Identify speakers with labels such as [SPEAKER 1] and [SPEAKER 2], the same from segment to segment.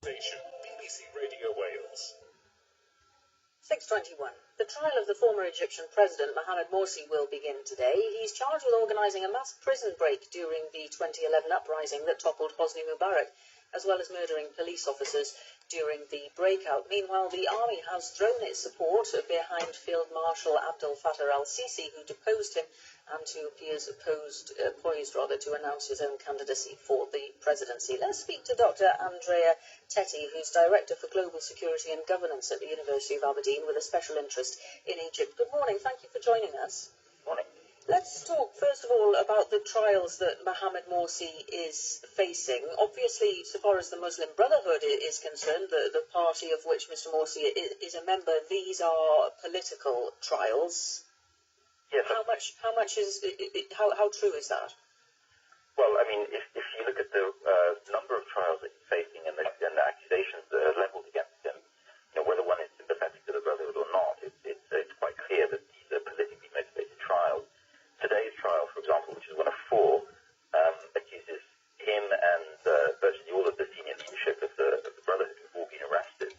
[SPEAKER 1] Station, BBC Radio Wales.
[SPEAKER 2] 6:21. The trial of the former Egyptian president Mohamed Morsi will begin today. He's charged with organising a mass prison break during the 2011 uprising that toppled Hosni Mubarak, as well as murdering police officers during the breakout. Meanwhile, the army has thrown its support behind Field Marshal Abdel Fattah al-Sisi, who deposed him and who appears poised to announce his own candidacy for the presidency. Let's speak to Dr. Andrea Teti, who's Director for Global Security and Governance at the University of Aberdeen, with a special interest in Egypt. Good morning. Thank you for joining us.
[SPEAKER 3] Morning.
[SPEAKER 2] Let's talk, first of all, about the trials that Mohamed Morsi is facing. Obviously, so far as the Muslim Brotherhood is concerned, the party of which Mr. Morsi is a member, these are political trials.
[SPEAKER 3] Yes.
[SPEAKER 2] How true is that?
[SPEAKER 3] Well, I mean, if you look at the number of trials that he's facing and the accusations that are leveled against him, whether one is sympathetic to the Brotherhood or not, it's quite clear that these are politically motivated trials. Today's trial, for example, which is one of four, accuses him and virtually all of the senior leadership of the Brotherhood, who've all been arrested,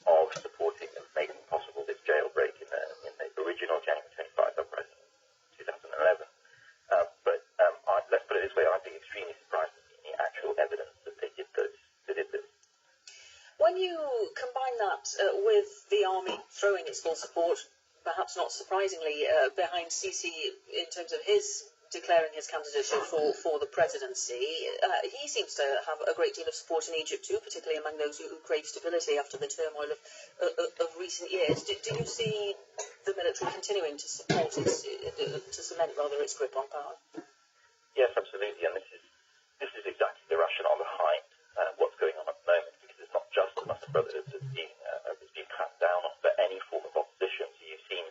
[SPEAKER 3] of supporting and making possible this jailbreak in the original January 25 uprising in 2011. Let's put it this way, I'd be extremely surprised to see any actual evidence that they did this.
[SPEAKER 2] When you combine that with the army throwing its full support, perhaps not surprisingly, behind Sisi in terms of his declaring his candidature for the presidency, he seems to have a great deal of support in Egypt too, particularly among those who crave stability after the turmoil of recent years. Do you see the military continuing to support to cement its grip on power?
[SPEAKER 3] Yes, absolutely, and this is exactly the rationale behind what's going on at the moment, because it's not just the Muslim Brotherhood that's being clamped down on, but any form of opposition. So you've seen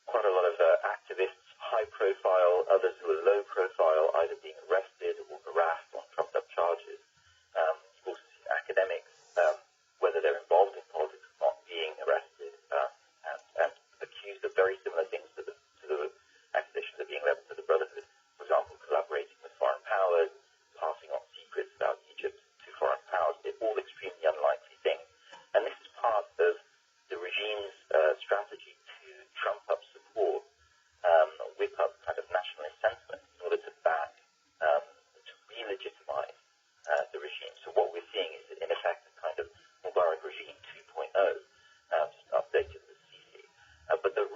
[SPEAKER 3] quite a lot of activists, high profile, others who are low profile, either being arrested or harassed on trumped up charges. You've also seen academics, whether they're involved in politics or not, being arrested and accused of very similar things to the accusations that are being leveled to the Brotherhood. For example, collaborating with foreign powers, passing on secrets about Egypt to foreign powers. They're all extremely unlikely things. And this is part of the regime's strategy to trump up support, whip up kind of nationalist sentiment in order to to re-legitimize the regime. So what we're seeing is, in effect, a kind of Mubarak regime 2.0, just updated with Sisi. But the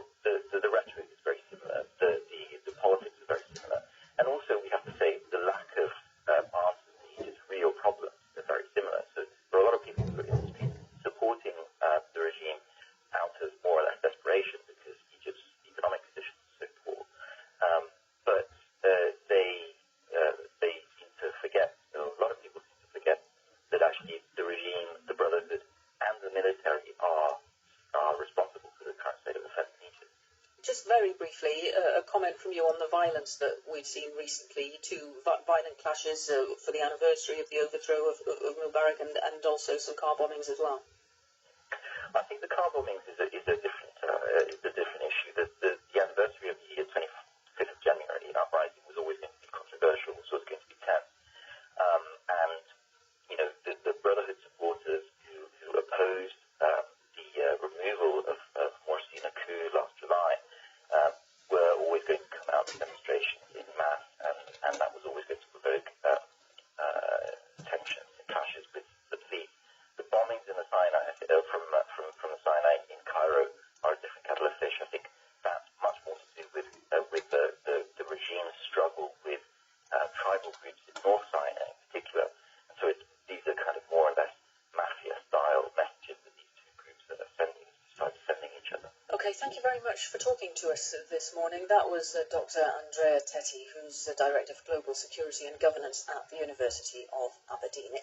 [SPEAKER 3] rhetoric is very similar. The politics are very similar. And also, we have to say, the lack of answers to Egypt's real problems are very similar. So there are a lot of people who are supporting the regime out of more or less desperation because Egypt's economic conditions are so poor. But they seem to forget, a lot of people seem to forget, that actually the regime, the Brotherhood, and the military are responsible for the current state of affairs in Egypt.
[SPEAKER 2] Just very briefly, a comment from you on the violence that we've seen recently, two violent clashes for the anniversary of the overthrow of Mubarak and also some car bombings as well.
[SPEAKER 3] I think the car bombings is a different issue. The anniversary of the 25th of January uprising was always going to be controversial, so it's going to be tense. And the Brotherhood supporters who opposed the removal of Morsi in a coup last July were always going to come out in demonstrations in mass, and that was always going to provoke tensions and clashes with the police. The bombings in the Sinai, from the Sinai in Cairo, are a different kettle of fish. I think that's much more to do with the regime's struggle with tribal groups in North Sinai in particular. And so these are kind of more or less mafia-style messages that these two groups are sending each other.
[SPEAKER 2] Okay, thank you very much for talking to us this morning. That was Dr. Andrea Teti, who's the Director for Global Security and Governance at the University of Aberdeen.